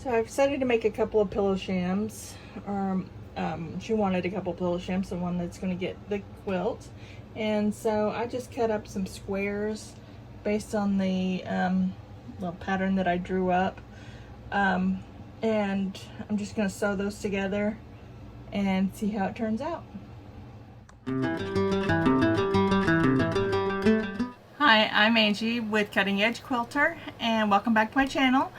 So I've decided to make a couple of pillow shams. She wanted a couple pillow shams, the one that's going to get the quilt. And so I just cut up some squares based on the little pattern that I drew up. And I'm just going to sew those together and see how it turns out. Hi, I'm Angie with Cutting Edge Quilter, and welcome back to my channel.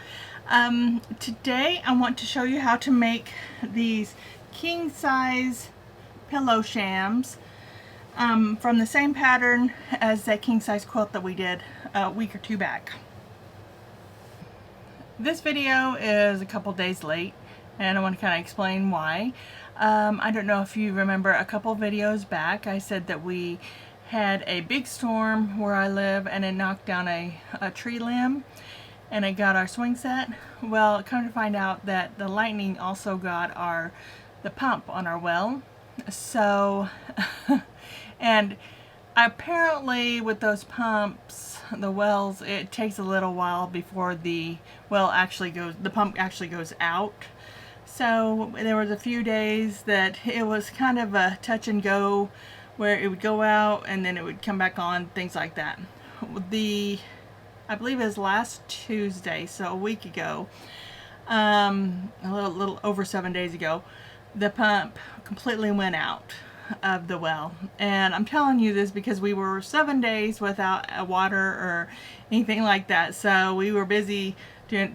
Today I want to show you how to make these king size pillow shams from the same pattern as that king size quilt that we did a week or two back. This video is a couple days late, and I want to kind of explain why. I don't know if you remember a couple videos back I said that we had a big storm where I live and it knocked down a tree limb and it got our swing set. Well, come to find out that the lightning also got the pump on our well. So and apparently with those pumps, the wells, it takes a little while before the pump actually goes out. So there was a few days that it was kind of a touch and go, where it would go out and then it would come back on, things like that. I believe it was last Tuesday, so a week ago, a little over 7 days ago, the pump completely went out of the well. And I'm telling you this because we were 7 days without water or anything like that. So we were busy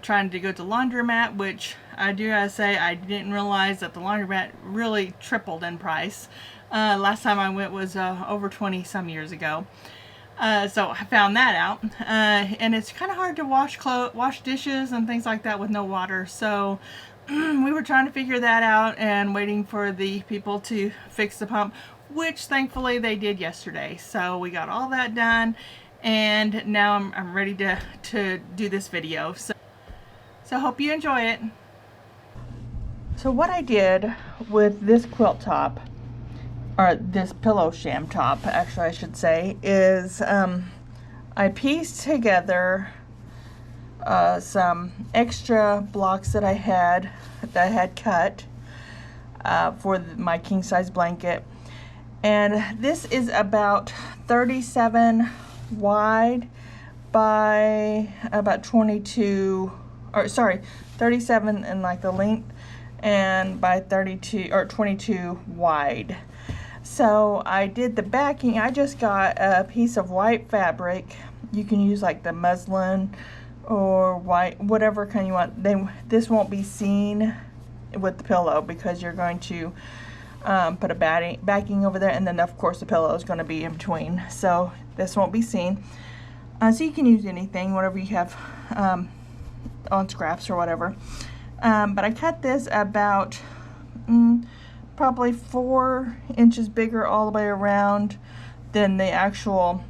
trying to go to laundromat, which I do gotta say, I didn't realize that the laundromat really tripled in price. Last time I went was over 20 some years ago. So I found that out. And it's kind of hard to wash dishes and things like that with no water. So we were trying to figure that out and waiting for the people to fix the pump, which thankfully they did yesterday. So we got all that done, and now I'm ready to do this video. So hope you enjoy it. So what I did with this quilt top, or this pillow sham top, actually I should say, is I pieced together some extra blocks that I had cut for my king size blanket, and this is about 37 wide by about 22, or sorry, 37 in like the length, and by 32 or 22 wide. So I did the backing. I just got a piece of white fabric. You can use like the muslin or white, whatever kind you want. This won't be seen with the pillow because you're going to put a backing over there, and then of course the pillow is going to be in between, so this won't be seen. So you can use anything, whatever you have on scraps or whatever. But I cut this about probably 4 inches bigger all the way around than the actual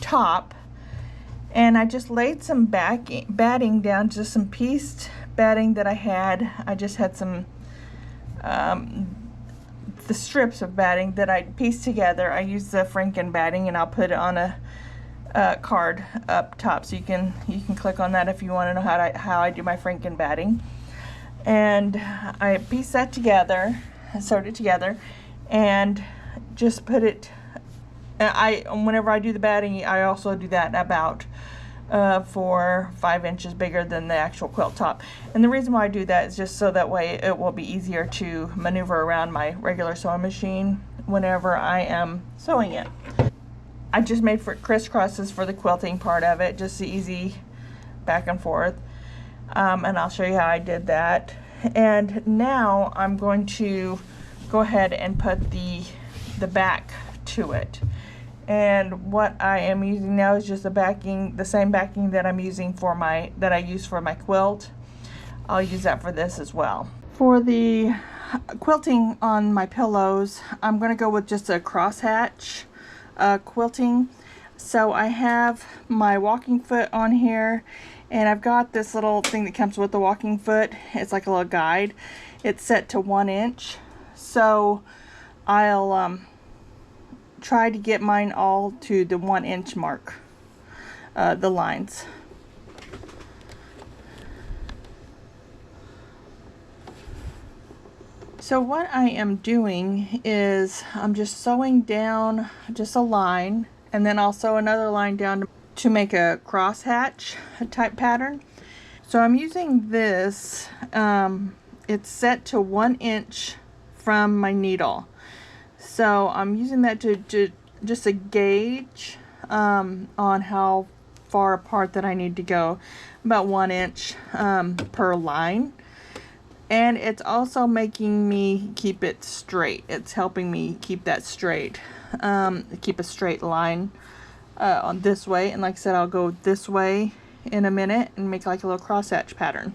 top. And I just laid some batting down, just some pieced batting that I had. I just had some the strips of batting that I pieced together. I used the Franken batting, and I'll put it on a card up top, so you can click on that if you want to know how I do my Franken batting. And I pieced that together, sewed it together, and just put it. Whenever I do the batting, I also do that about 4 or 5 inches bigger than the actual quilt top. And the reason why I do that is just so that way it will be easier to maneuver around my regular sewing machine whenever I am sewing it. I just made for crisscrosses for the quilting part of it, just the easy back and forth. And I'll show you how I did that. And now I'm going to go ahead and put the back to it. And what I am using now is just the same backing that I'm using that I use for my quilt. I'll use that for this as well. For the quilting on my pillows, I'm going to go with just a crosshatch quilting. So I have my walking foot on here, and I've got this little thing that comes with the walking foot. It's like a little guide. It's set to 1 inch. So I'll try to get mine all to the 1 inch mark, the lines. So what I am doing is I'm just sewing down just a line and then I'll sew another line down to make a crosshatch type pattern. So I'm using this, it's set to 1 inch from my needle. So I'm using that to just a gauge on how far apart that I need to go, about 1 inch per line. And it's also making me keep it straight. It's helping me keep that straight, keep a straight line on this way. And like I said, I'll go this way in a minute and make like a little crosshatch pattern.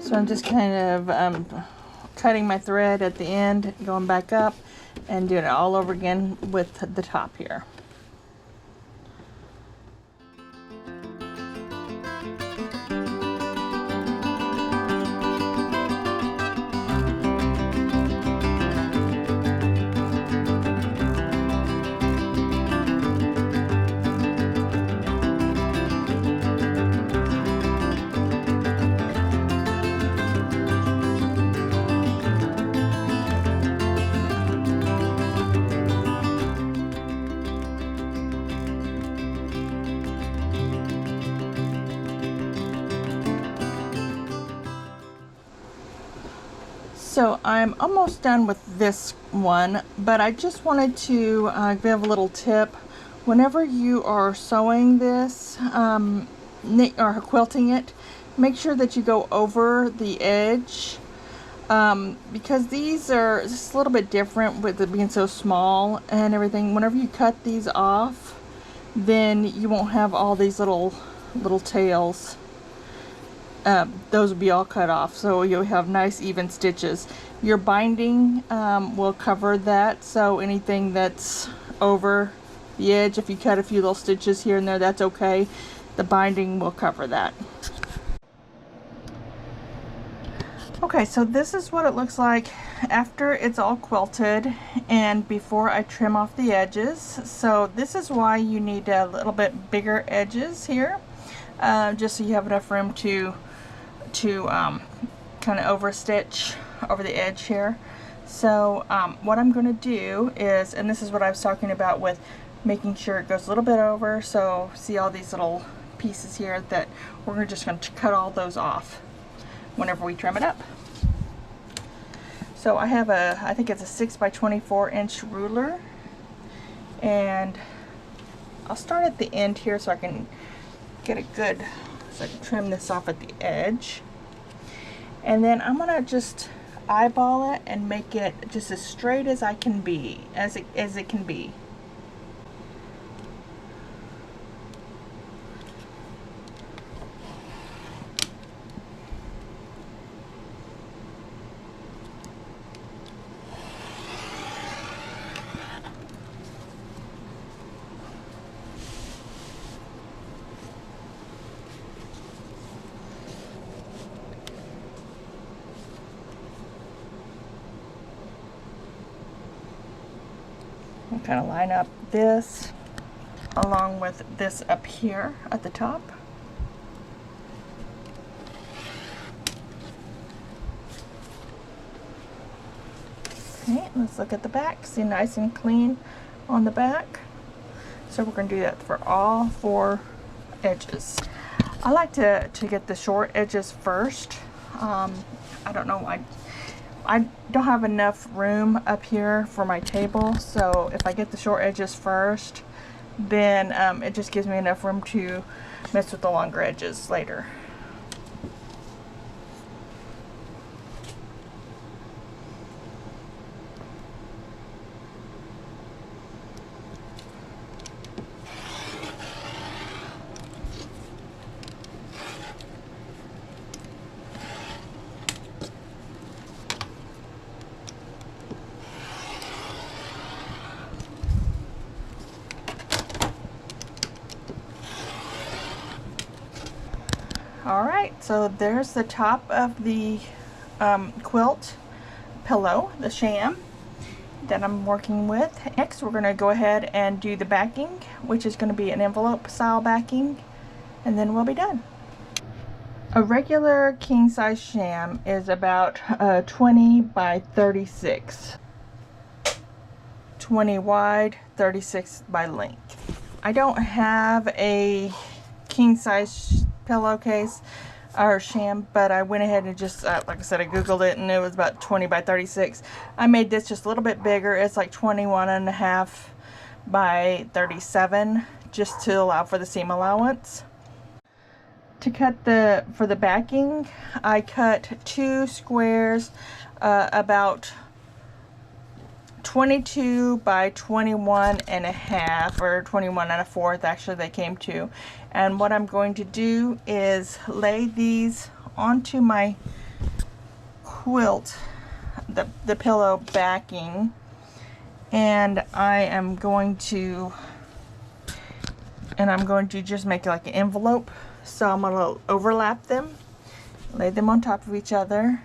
So I'm just kind of cutting my thread at the end, going back up and doing it all over again with the top here. So I'm almost done with this one, but I just wanted to give a little tip. Whenever you are sewing this or quilting it, make sure that you go over the edge because these are just a little bit different with it being so small and everything. Whenever you cut these off, then you won't have all these little tails. Those will be all cut off, so you'll have nice even stitches. Your binding will cover that, so anything that's over the edge, if you cut a few little stitches here and there, that's okay. The binding will cover that. Okay, so this is what it looks like after it's all quilted and before I trim off the edges. So this is why you need a little bit bigger edges here, just so you have enough room to kind of over stitch over the edge here. So what I'm going to do is, and this is what I was talking about with making sure it goes a little bit over, so see all these little pieces here that we're just going to cut all those off whenever we trim it up. So I have I think it's a 6 by 24 inch ruler, and I'll start at the end here so I can get a good, so I can trim this off at the edge. And then I'm gonna just eyeball it and make it just as straight as I can be, as it can be. Kind of line up this along with this up here at the top. Okay, let's look at the back. See, nice and clean on the back. So we're going to do that for all 4 edges. I like to get the short edges first. I don't know why. I don't have enough room up here for my table, so if I get the short edges first, then it just gives me enough room to mess with the longer edges later. Alright, so there's the top of the quilt pillow, the Sham, that I'm working with. Next we're going to go ahead and do the backing, which is going to be an envelope style backing, and then we'll be done. A regular king size Sham is about 20 by 36. 20 wide, 36 by length. I don't have a king size pillowcase or Sham, but I went ahead and just like I said, I googled it and it was about 20 by 36. I made this just a little bit bigger. It's like 21.5 by 37, just to allow for the seam allowance. To cut for the backing, I cut 2 squares about 22 by 21.5, or 21.25 actually they came to. And what I'm going to do is lay these onto my quilt, the pillow backing, and I'm going to just make like an envelope. So I'm going to overlap them, lay them on top of each other,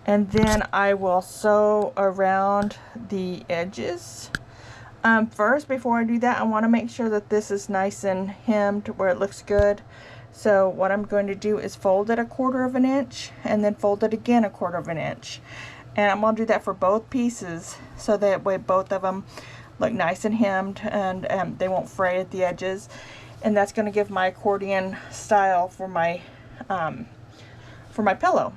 and then I will sew around the edges. First, before I do that, I want to make sure that this is nice and hemmed where it looks good. So what I'm going to do is fold it 1/4 inch and then fold it again 1/4 inch. And I'm going to do that for both pieces, so that way both of them look nice and hemmed and they won't fray at the edges. And that's going to give my accordion style for my pillow.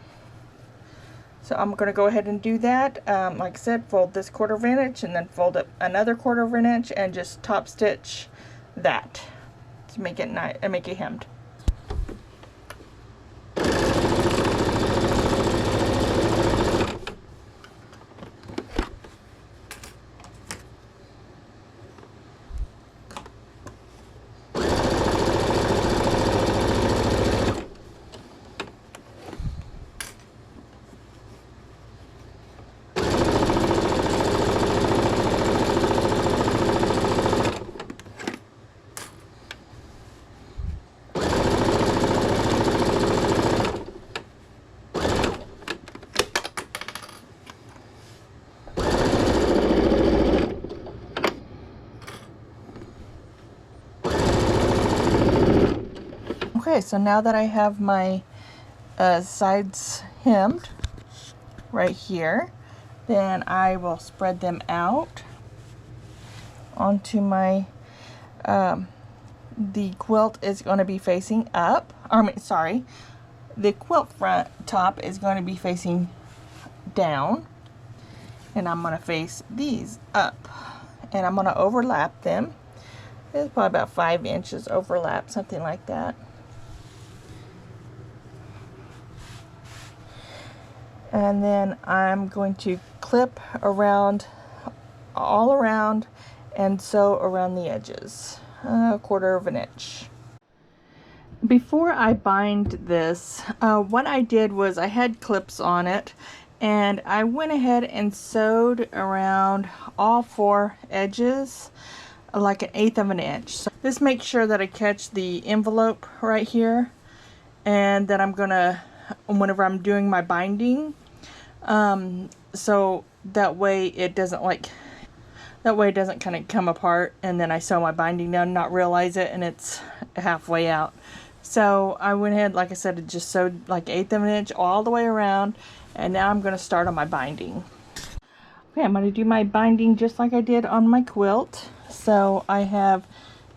So I'm going to go ahead and do that. Like I said, fold this 1/4 inch and then fold it another 1/4 inch and just top stitch that to make it nice and make it hemmed. Okay, so now that I have my sides hemmed right here, then I will spread them out onto my, the quilt is going to be facing up, the quilt front top is going to be facing down, and I'm going to face these up, and I'm going to overlap them. It's probably about 5 inches overlap, something like that. And then I'm going to clip around, all around, and sew around the edges, 1/4 inch. Before I bind this, what I did was I had clips on it, and I went ahead and sewed around all 4 edges like 1/8 inch. So this makes sure that I catch the envelope right here, and that I'm gonna, whenever I'm doing my binding, so that way it doesn't kind of come apart and then I sew my binding down and not realize it and it's halfway out. So I went ahead, like I said, it just sewed like 1/8 inch all the way around, and now I'm going to start on my binding. Okay, I'm going to do my binding just like I did on my quilt. So I have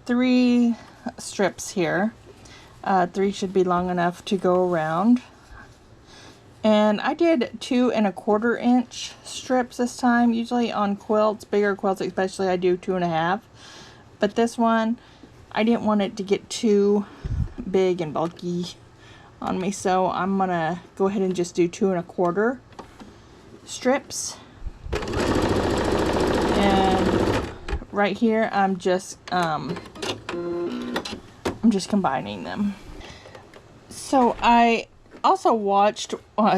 3 strips here. 3 should be long enough to go around. And I did 2 1/4 inch strips this time. Usually on quilts, bigger quilts especially, I do 2.5. But this one, I didn't want it to get too big and bulky on me, so I'm gonna go ahead and just do 2 1/4 strips. And right here, I'm just combining them. So I also watched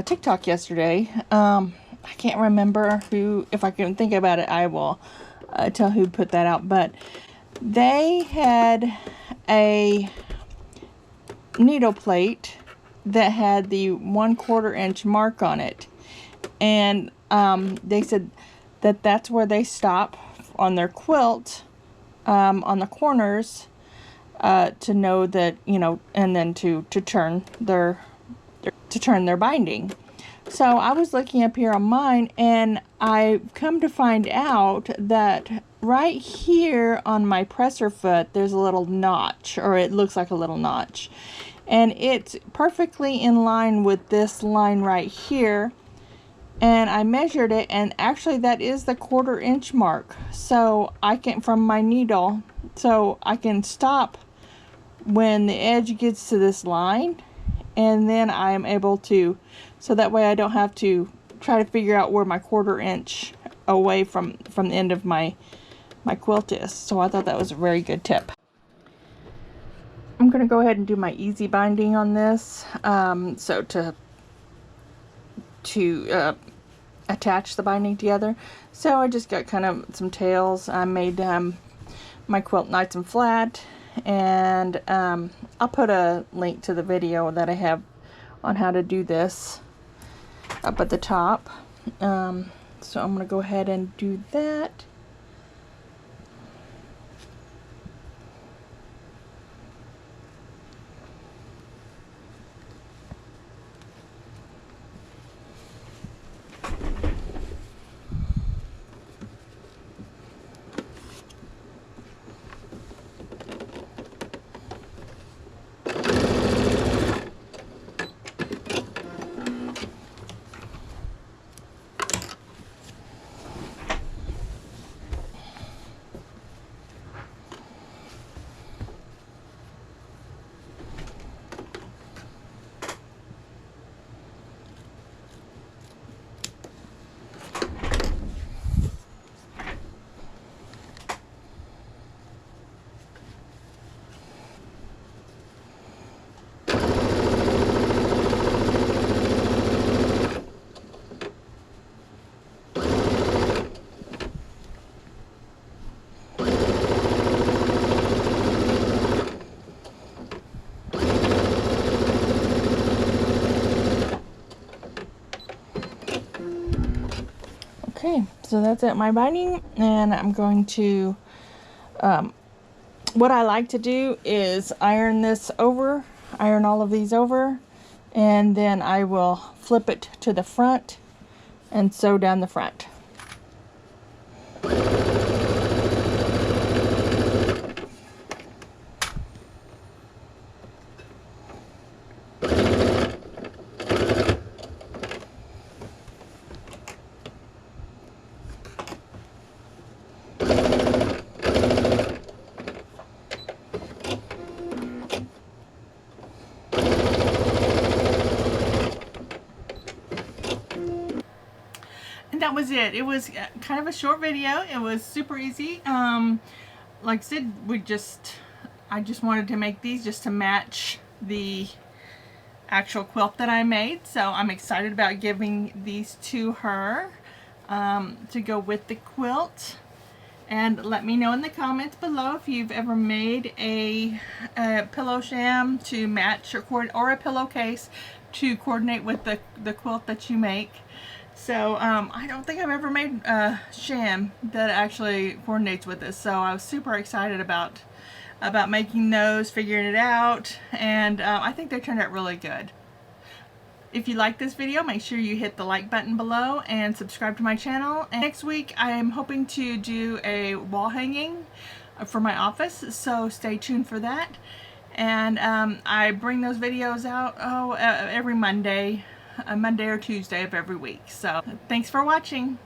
TikTok yesterday. I can't remember who, if I can think about it, I will tell who put that out. But they had a needle plate that had the 1/4 inch mark on it, and they said that that's where they stop on their quilt, on the corners, to know that, you know, and then to turn their binding. So I was looking up here on mine, and I come to find out that right here on my presser foot there's a little notch, or it looks like a little notch, and it's perfectly in line with this line right here. And I measured it, and actually that is the 1/4 inch mark, so I can, from my needle, so I can stop when the edge gets to this line, and then I am able to, so that way I don't have to try to figure out where my 1/4 inch away from the end of my quilt is. So I thought that was a very good tip. I'm going to go ahead and do my easy binding on this, so to attach the binding together. So I just got kind of some tails. I made my quilt nice and flat, and I'll put a link to the video that I have on how to do this up at the top. So I'm going to go ahead and do that. Okay, so that's it, my binding, and I'm going to, what I like to do is iron all of these over, and then I will flip it to the front and sew down the front. And that was it. It was kind of a short video. It was super easy. Like I said, I just wanted to make these just to match the actual quilt that I made. So I'm excited about giving these to her to go with the quilt. And let me know in the comments below if you've ever made a pillow sham to match or a pillowcase to coordinate with the quilt that you make. So I don't think I've ever made a sham that actually coordinates with this. So I was super excited about making those, figuring it out, and I think they turned out really good. If you like this video, make sure you hit the like button below and subscribe to my channel. And next week I am hoping to do a wall hanging for my office, so stay tuned for that. And I bring those videos out every Monday. Monday or Tuesday of every week. So thanks for watching.